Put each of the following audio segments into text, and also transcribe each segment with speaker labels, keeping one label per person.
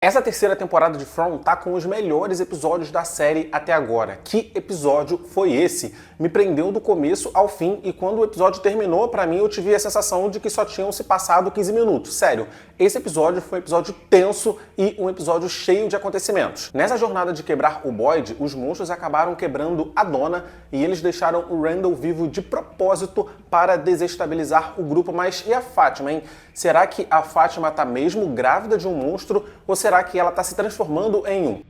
Speaker 1: Essa terceira temporada de From tá com os melhores episódios da série até agora. Que episódio foi esse? Me prendeu do começo ao fim e quando o episódio terminou, pra mim eu tive a sensação de que só tinham se passado 15 minutos. Sério, esse episódio foi um episódio tenso e um episódio cheio de acontecimentos. Nessa jornada de quebrar o Boyd, os monstros acabaram quebrando a Donna e eles deixaram o Randall vivo de propósito para desestabilizar o grupo. Mas e a Fátima, hein? Será que a Fátima tá mesmo grávida de um monstro ou será que ela está se transformando em um?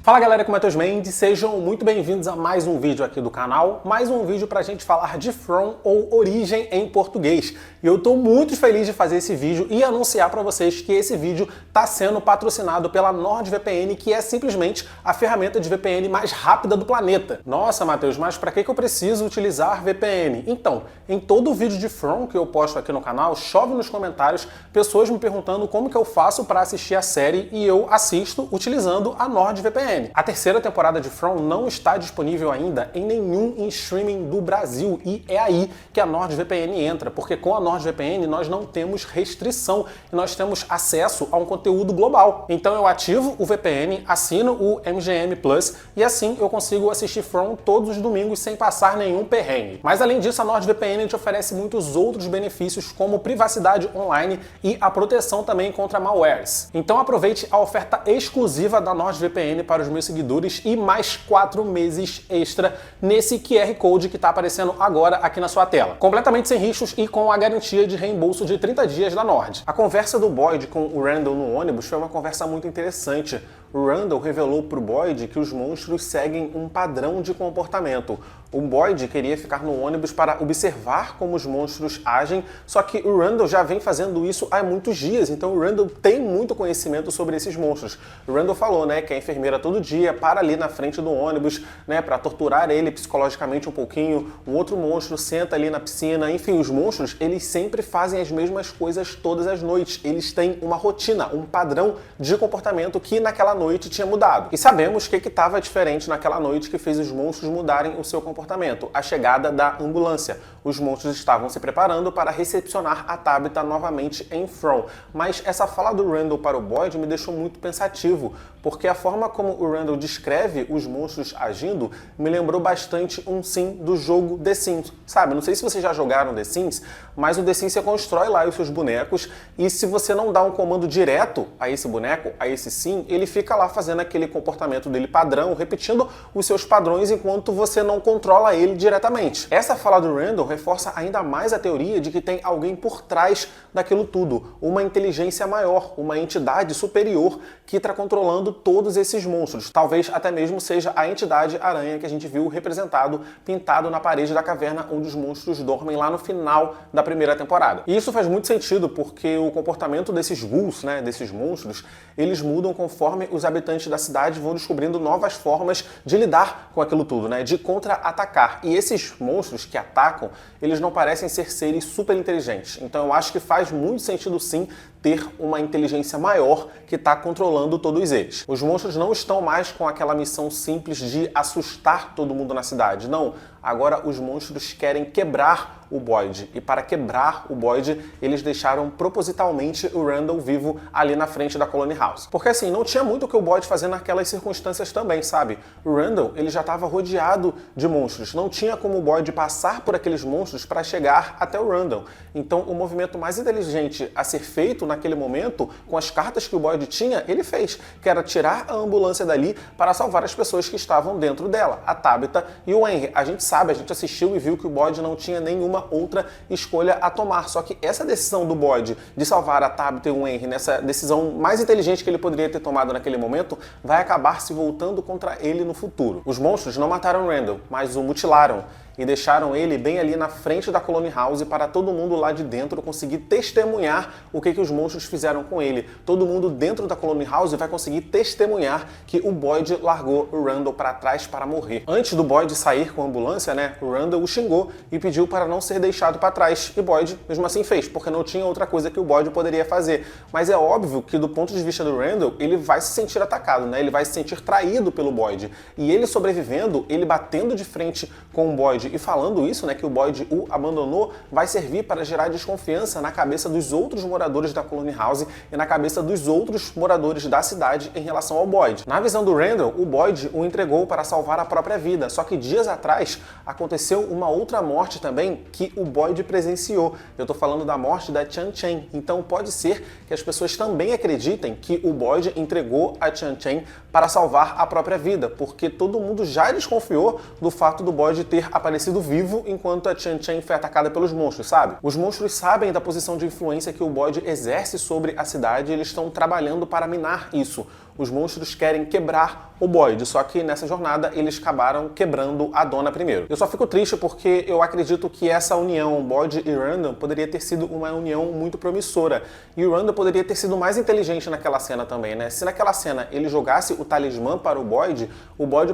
Speaker 1: Fala galera, aqui é o Matheus Mendes, sejam muito bem-vindos a mais um vídeo aqui do canal, mais um vídeo pra gente falar de From ou Origem em português. E eu tô muito feliz de fazer esse vídeo e anunciar pra vocês que esse vídeo tá sendo patrocinado pela NordVPN, que é simplesmente a ferramenta de VPN mais rápida do planeta. Nossa, Matheus, mas pra que eu preciso utilizar VPN? Então, em todo vídeo de From que eu posto aqui no canal, chove nos comentários pessoas me perguntando como que eu faço pra assistir a série e eu assisto utilizando a NordVPN. A terceira temporada de From não está disponível ainda em nenhum streaming do Brasil e é aí que a NordVPN entra, porque com a NordVPN nós não temos restrição e nós temos acesso a um conteúdo global. Então eu ativo o VPN, assino o MGM Plus e assim eu consigo assistir From todos os domingos sem passar nenhum perrengue. Mas além disso, a NordVPN te oferece muitos outros benefícios como privacidade online e a proteção também contra malwares. Então aproveite a oferta exclusiva da NordVPN para os meus seguidores e mais 4 meses extra nesse QR Code que está aparecendo agora aqui na sua tela. Completamente sem riscos e com a garantia de reembolso de 30 dias da Nord. A conversa do Boyd com o Randall no ônibus foi uma conversa muito interessante. O Randall revelou para o Boyd que os monstros seguem um padrão de comportamento. O Boyd queria ficar no ônibus para observar como os monstros agem, só que o Randall já vem fazendo isso há muitos dias, então o Randall tem muito conhecimento sobre esses monstros. O Randall falou, né, que a enfermeira todo dia para ali na frente do ônibus, né, para torturar ele psicologicamente um pouquinho. O outro monstro senta ali na piscina. Enfim, os monstros, eles sempre fazem as mesmas coisas todas as noites. Eles têm uma rotina, um padrão de comportamento que naquela noite tinha mudado. E sabemos o que estava diferente naquela noite que fez os monstros mudarem o seu comportamento. A chegada da ambulância. Os monstros estavam se preparando para recepcionar a Tabitha novamente em From. Mas essa fala do Randall para o Boyd me deixou muito pensativo, porque a forma como o Randall descreve os monstros agindo me lembrou bastante um sim do jogo The Sims. Sabe, não sei se vocês já jogaram The Sims, mas o The Sims você constrói lá os seus bonecos e se você não dá um comando direto a esse boneco, a esse sim, ele fica lá fazendo aquele comportamento dele padrão, repetindo os seus padrões enquanto você não controla ele diretamente. Essa fala do Randall reforça ainda mais a teoria de que tem alguém por trás daquilo tudo, uma inteligência maior, uma entidade superior que está controlando todos esses monstros. Talvez até mesmo seja a entidade aranha que a gente viu representado, pintado na parede da caverna onde os monstros dormem lá no final da primeira temporada. E isso faz muito sentido porque o comportamento desses ghouls, né, desses monstros, eles mudam conforme os habitantes da cidade vão descobrindo novas formas de lidar com aquilo tudo, né, de contra-atacar. E esses monstros que atacam, eles não parecem ser seres super inteligentes. Então eu acho que faz muito sentido sim ter uma inteligência maior que está controlando todos eles. Os monstros não estão mais com aquela missão simples de assustar todo mundo na cidade. Não, agora os monstros querem quebrar o Boyd. E para quebrar o Boyd, eles deixaram propositalmente o Randall vivo ali na frente da Colony House. Porque assim, não tinha muito o que o Boyd fazer naquelas circunstâncias também, sabe? O Randall, ele já estava rodeado de monstros. Não tinha como o Boyd passar por aqueles monstros para chegar até o Randall. Então, o movimento mais inteligente a ser feito naquele momento, com as cartas que o Boyd tinha, ele fez, que era tirar a ambulância dali para salvar as pessoas que estavam dentro dela, a Tabitha e o Henry. A gente sabe, a gente assistiu e viu que o Boyd não tinha nenhuma outra escolha a tomar, só que essa decisão do Boyd de salvar a Tabitha e o Henry, nessa decisão mais inteligente que ele poderia ter tomado naquele momento, vai acabar se voltando contra ele no futuro. Os monstros não mataram o Randall, mas o mutilaram e deixaram ele bem ali na frente da Colony House para todo mundo lá de dentro conseguir testemunhar o que os monstros fizeram com ele. Todo mundo dentro da Colony House vai conseguir testemunhar que o Boyd largou o Randall para trás para morrer. Antes do Boyd sair com a ambulância, né, o Randall o xingou e pediu para não ser deixado para trás. E Boyd mesmo assim fez, porque não tinha outra coisa que o Boyd poderia fazer. Mas é óbvio que do ponto de vista do Randall, ele vai se sentir atacado, né? Ele vai se sentir traído pelo Boyd. E ele sobrevivendo, ele batendo de frente com o Boyd Boyd. E falando isso, né, que o Boyd o abandonou, vai servir para gerar desconfiança na cabeça dos outros moradores da Colony House e na cabeça dos outros moradores da cidade em relação ao Boyd. Na visão do Randall, o Boyd o entregou para salvar a própria vida, só que dias atrás aconteceu uma outra morte também que o Boyd presenciou. Eu tô falando da morte da Chan Chen. Então pode ser que as pessoas também acreditem que o Boyd entregou a Chan Chen para salvar a própria vida, porque todo mundo já desconfiou do fato do Boyd ter aparecido vivo enquanto a Chan Chen foi atacada pelos monstros, sabe? Os monstros sabem da posição de influência que o Boyd exerce sobre a cidade e eles estão trabalhando para minar isso. Os monstros querem quebrar o Boyd, só que nessa jornada eles acabaram quebrando a dona primeiro. Eu só fico triste porque eu acredito que essa união Boyd e Randall poderia ter sido uma união muito promissora. E o Randall poderia ter sido mais inteligente naquela cena também, né? Se naquela cena ele jogasse o talismã para o Boyd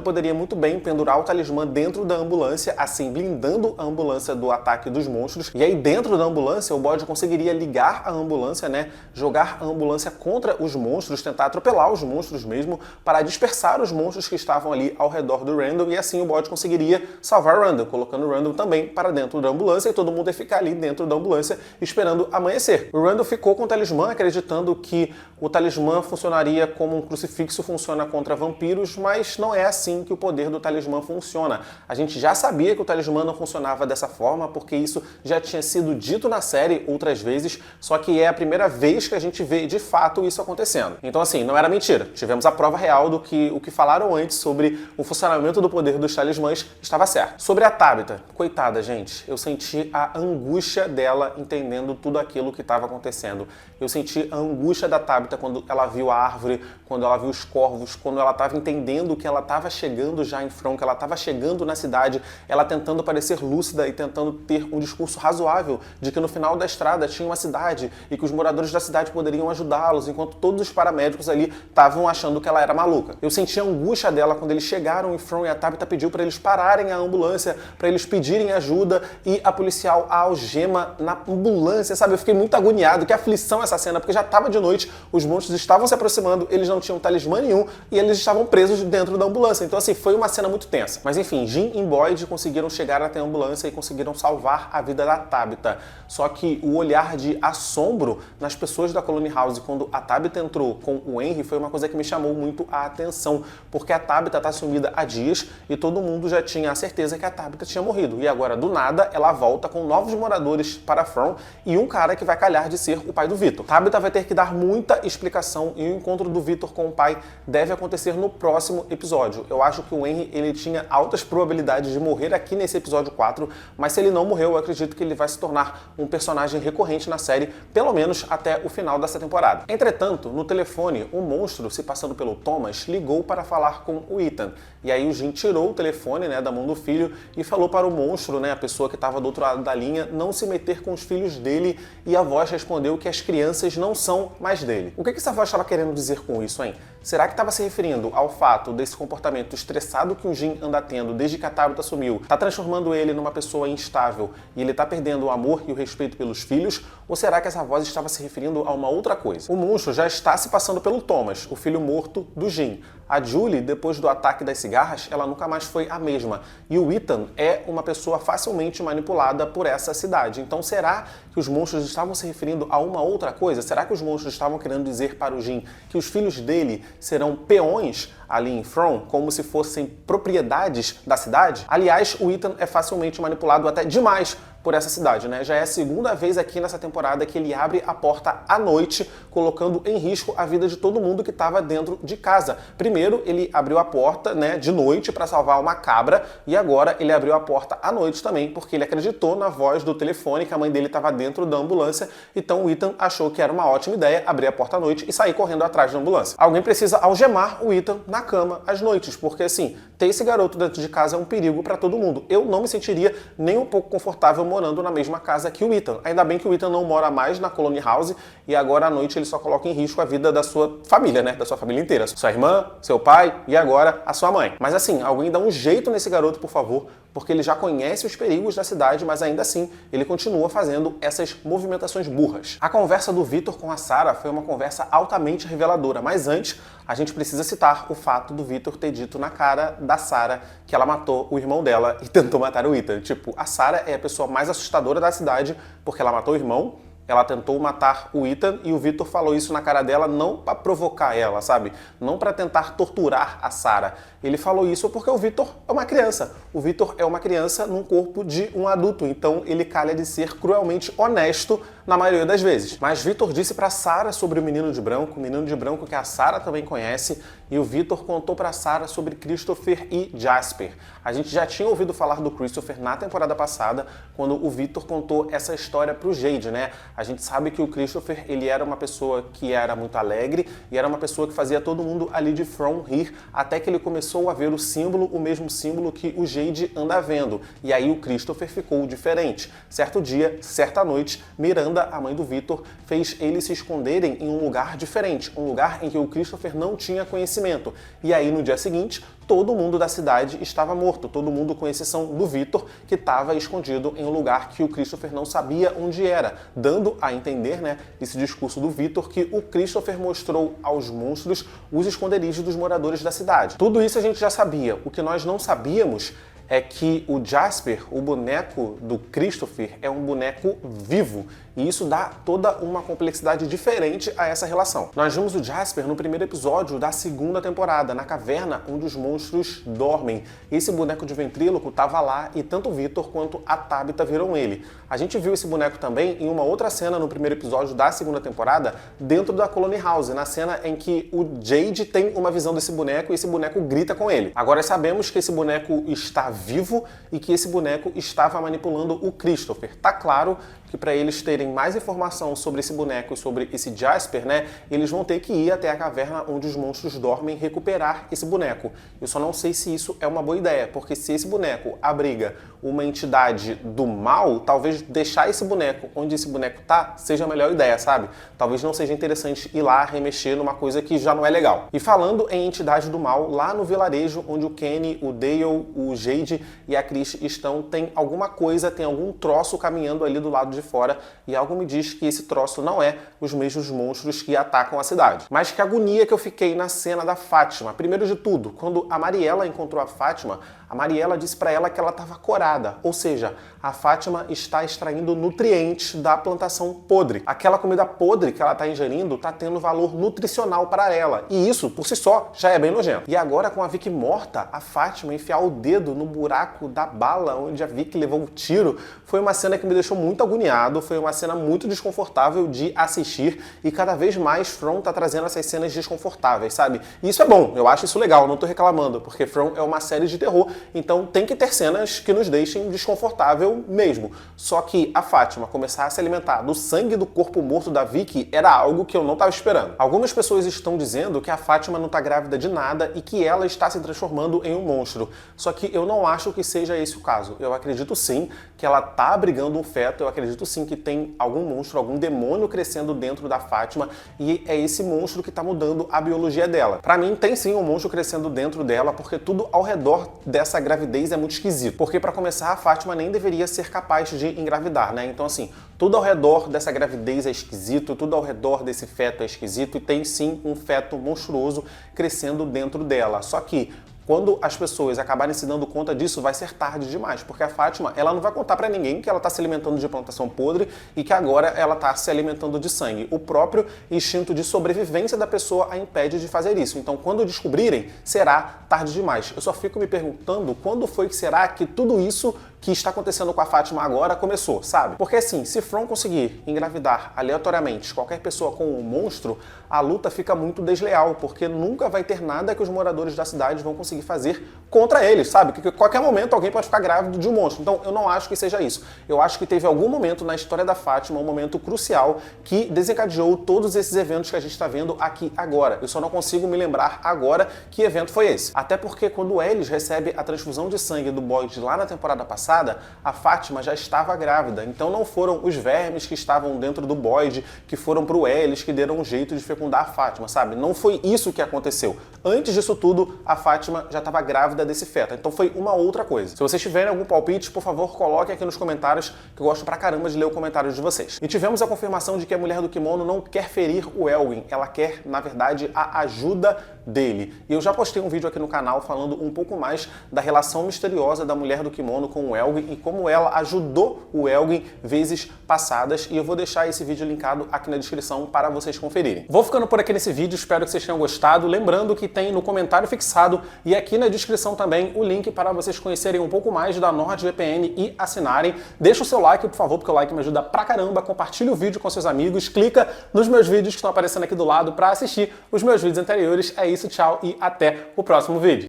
Speaker 1: poderia muito bem pendurar o talismã dentro da ambulância, assim blindando a ambulância do ataque dos monstros. E aí dentro da ambulância o Boyd conseguiria ligar a ambulância, né? Jogar a ambulância contra os monstros, tentar atropelar os monstros mesmo, para dispersar os monstros que estavam ali ao redor do Randall, e assim o Boyd conseguiria salvar o Randall, colocando o Randall também para dentro da ambulância e todo mundo ia ficar ali dentro da ambulância esperando amanhecer. O Randall ficou com o talismã, acreditando que o talismã funcionaria como um crucifixo funciona contra vampiros, mas não é assim que o poder do talismã funciona. A gente já sabia que o talismã não funcionava dessa forma, porque isso já tinha sido dito na série outras vezes, só que é a primeira vez que a gente vê de fato isso acontecendo. Então assim, não era mentira. Tivemos a prova real do que o que falaram antes sobre o funcionamento do poder dos talismãs estava certo. Sobre a Tabitha, coitada, gente, eu senti a angústia dela entendendo tudo aquilo que estava acontecendo. Eu senti a angústia da Tabitha quando ela viu a árvore, quando ela viu os corvos, quando ela estava entendendo que ela estava chegando já em From, que ela estava chegando na cidade, ela tentando parecer lúcida e tentando ter um discurso razoável de que no final da estrada tinha uma cidade e que os moradores da cidade poderiam ajudá-los, enquanto todos os paramédicos ali estavam achando que ela era maluca. Eu senti a angústia dela quando eles chegaram em From e a Tabitha pediu para eles pararem a ambulância, para eles pedirem ajuda e a policial a algema na ambulância, sabe? Eu fiquei muito agoniado, que aflição essa cena, porque já estava de noite, os monstros estavam se aproximando, eles não tinham talismã nenhum e eles estavam presos dentro da ambulância. Então assim, foi uma cena muito tensa. Mas enfim, Jim e Boyd conseguiram chegar até a ambulância e conseguiram salvar a vida da Tabitha. Só que o olhar de assombro nas pessoas da Colony House quando a Tabitha entrou com o Henry foi uma coisa que me chamou muito a atenção, porque a Tabitha tá sumida há dias e todo mundo já tinha a certeza que a Tabitha tinha morrido. E agora, do nada, ela volta com novos moradores para From e um cara que vai calhar de ser o pai do Victor. Tabitha vai ter que dar muita explicação e o encontro do Victor com o pai deve acontecer no próximo episódio. Eu acho que o Henry, ele tinha altas probabilidades de morrer aqui nesse episódio 4, mas se ele não morreu, eu acredito que ele vai se tornar um personagem recorrente na série, pelo menos até o final dessa temporada. Entretanto, no telefone, o monstro, se passando pelo Thomas, ligou para falar com o Ethan. E aí o Jim tirou o telefone, né, da mão do filho e falou para o monstro, né, a pessoa que estava do outro lado da linha, não se meter com os filhos dele, e a voz respondeu que as crianças não são mais dele. O que essa voz estava querendo dizer com isso, hein? Será que estava se referindo ao fato desse comportamento estressado que o Jim anda tendo desde que a Tabitha sumiu, tá transformando ele numa pessoa instável e ele tá perdendo o amor e o respeito pelos filhos? Ou será que essa voz estava se referindo a uma outra coisa? O monstro já está se passando pelo Thomas, o filho morto do Jim. A Julie, depois do ataque das cigarras, ela nunca mais foi a mesma. E o Ethan é uma pessoa facilmente manipulada por essa cidade. Então será que os monstros estavam se referindo a uma outra coisa? Será que os monstros estavam querendo dizer para o Jim que os filhos dele serão peões ali em From, como se fossem propriedades da cidade? Aliás, o Ethan é facilmente manipulado até demais por essa cidade, né? Já é a segunda vez aqui nessa temporada que ele abre a porta à noite, colocando em risco a vida de todo mundo que estava dentro de casa. Primeiro, ele abriu a porta, né, de noite para salvar uma cabra, e agora ele abriu a porta à noite também, porque ele acreditou na voz do telefone que a mãe dele estava dentro da ambulância, então o Ethan achou que era uma ótima ideia abrir a porta à noite e sair correndo atrás da ambulância. Alguém precisa algemar o Ethan na cama às noites, porque assim, ter esse garoto dentro de casa é um perigo para todo mundo. Eu não me sentiria nem um pouco confortável morando na mesma casa que o Ethan. Ainda bem que o Ethan não mora mais na Colony House e agora à noite ele só coloca em risco a vida da sua família, né? Da sua família inteira. Sua irmã, seu pai e agora a sua mãe. Mas assim, alguém dá um jeito nesse garoto, por favor, porque ele já conhece os perigos da cidade, mas ainda assim ele continua fazendo essas movimentações burras. A conversa do Victor com a Sarah foi uma conversa altamente reveladora, mas antes a gente precisa citar o fato do Victor ter dito na cara da Sarah que ela matou o irmão dela e tentou matar o Ethan. Tipo, a Sarah é a pessoa mais assustadora da cidade porque ela matou o irmão, ela tentou matar o Ethan e o Victor falou isso na cara dela não para provocar ela, sabe? Não para tentar torturar a Sarah. Ele falou isso porque o Victor é uma criança. O Victor é uma criança num corpo de um adulto, então ele calha de ser cruelmente honesto na maioria das vezes. Mas Victor disse para Sarah sobre o menino de branco que a Sarah também conhece, e o Victor contou para Sarah sobre Christopher e Jasper. A gente já tinha ouvido falar do Christopher na temporada passada, quando o Victor contou essa história pro Jade, né? A gente sabe que o Christopher, ele era uma pessoa que era muito alegre e era uma pessoa que fazia todo mundo ali de From rir, até que ele começou a ver o símbolo, o mesmo símbolo que o Jade anda vendo. E aí o Christopher ficou diferente. Certo dia, certa noite, Miranda, a mãe do Victor, fez eles se esconderem em um lugar diferente, um lugar em que o Christopher não tinha conhecimento. E aí no dia seguinte, todo mundo da cidade estava morto, todo mundo com exceção do Victor, que estava escondido em um lugar que o Christopher não sabia onde era, dando a entender, né, esse discurso do Victor, que o Christopher mostrou aos monstros os esconderijos dos moradores da cidade. Tudo isso a gente já sabia. O que nós não sabíamos é que o Jasper, o boneco do Christopher, é um boneco vivo. E isso dá toda uma complexidade diferente a essa relação. Nós vimos o Jasper no primeiro episódio da segunda temporada, na caverna onde os monstros dormem. Esse boneco de ventríloco estava lá e tanto o Victor quanto a Tabitha viram ele. A gente viu esse boneco também em uma outra cena no primeiro episódio da segunda temporada, dentro da Colony House, na cena em que o Jade tem uma visão desse boneco e esse boneco grita com ele. Agora sabemos que esse boneco está vivo e que esse boneco estava manipulando o Christopher. Tá claro que para eles terem mais informação sobre esse boneco e sobre esse Jasper, né, eles vão ter que ir até a caverna onde os monstros dormem recuperar esse boneco. Eu só não sei se isso é uma boa ideia, porque se esse boneco abriga uma entidade do mal, talvez deixar esse boneco onde esse boneco tá seja a melhor ideia, sabe? Talvez não seja interessante ir lá remexer numa coisa que já não é legal. E falando em entidade do mal, lá no vilarejo onde o Kenny, o Dale, o Jade e a Chris estão, tem alguma coisa, tem algum troço caminhando ali do lado de fora, e algo me diz que esse troço não é os mesmos monstros que atacam a cidade. Mas que agonia que eu fiquei na cena da Fátima. Primeiro de tudo, quando a Mariela encontrou a Fátima, a Mariela disse para ela que ela estava corada, ou seja, a Fátima está extraindo nutrientes da plantação podre. Aquela comida podre que ela está ingerindo está tendo valor nutricional para ela, e isso, por si só, já é bem nojento. E agora, com a Vicky morta, a Fátima enfiar o dedo no buraco da bala onde a Vicky levou o tiro, foi uma cena que me deixou muito agoniado, foi uma cena muito desconfortável de assistir, e cada vez mais From tá trazendo essas cenas desconfortáveis, sabe? E isso é bom, eu acho isso legal, não tô reclamando, porque From é uma série de terror, então tem que ter cenas que nos deixem desconfortável mesmo. Só que a Fátima começar a se alimentar do sangue do corpo morto da Vicky era algo que eu não estava esperando. Algumas pessoas estão dizendo que a Fátima não está grávida de nada e que ela está se transformando em um monstro. Só que eu não acho que seja esse o caso. Eu acredito sim que ela está abrigando um feto, eu acredito sim que tem algum monstro, algum demônio crescendo dentro da Fátima, e é esse monstro que está mudando a biologia dela. Para mim tem sim um monstro crescendo dentro dela, porque tudo ao redor dessa gravidez é muito esquisito. Porque para começar, a Fátima nem deveria ser capaz de engravidar, né? Então assim, tudo ao redor dessa gravidez é esquisito, tudo ao redor desse feto é esquisito, e tem sim um feto monstruoso crescendo dentro dela. Só que quando as pessoas acabarem se dando conta disso, vai ser tarde demais, porque a Fátima, ela não vai contar pra ninguém que ela tá se alimentando de plantação podre e que agora ela tá se alimentando de sangue. O próprio instinto de sobrevivência da pessoa a impede de fazer isso. Então, quando descobrirem, será tarde demais. Eu só fico me perguntando quando foi que será que tudo isso que está acontecendo com a Fátima agora começou, sabe? Porque assim, se From conseguir engravidar aleatoriamente qualquer pessoa com um monstro, a luta fica muito desleal, porque nunca vai ter nada que os moradores da cidade vão conseguir fazer contra eles, sabe? Que a qualquer momento alguém pode ficar grávido de um monstro. Então eu não acho que seja isso. Eu acho que teve algum momento na história da Fátima, um momento crucial, que desencadeou todos esses eventos que a gente está vendo aqui agora. Eu só não consigo me lembrar agora que evento foi esse. Até porque quando o Ellis recebe a transfusão de sangue do Boyd lá na temporada passada, passada, a Fátima já estava grávida. Então não foram os vermes que estavam dentro do Boyd que foram pro Ellis que deram um jeito de fecundar a Fátima, sabe? Não foi isso que aconteceu. Antes disso tudo, a Fátima já estava grávida desse feto. Então foi uma outra coisa. Se vocês tiverem algum palpite, por favor, coloquem aqui nos comentários, que eu gosto pra caramba de ler o comentário de vocês. E tivemos a confirmação de que a mulher do kimono não quer ferir o Elwin. Ela quer, na verdade, a ajuda dele. E eu já postei um vídeo aqui no canal falando um pouco mais da relação misteriosa da mulher do kimono com o Elwin e como ela ajudou o Elwin vezes passadas, e eu vou deixar esse vídeo linkado aqui na descrição para vocês conferirem. Vou ficando por aqui nesse vídeo, espero que vocês tenham gostado. Lembrando que tem no comentário fixado e aqui na descrição também o link para vocês conhecerem um pouco mais da NordVPN e assinarem. Deixa o seu like, por favor, porque o like me ajuda pra caramba. Compartilha o vídeo com seus amigos, clica nos meus vídeos que estão aparecendo aqui do lado para assistir os meus vídeos anteriores. É isso, tchau e até o próximo vídeo.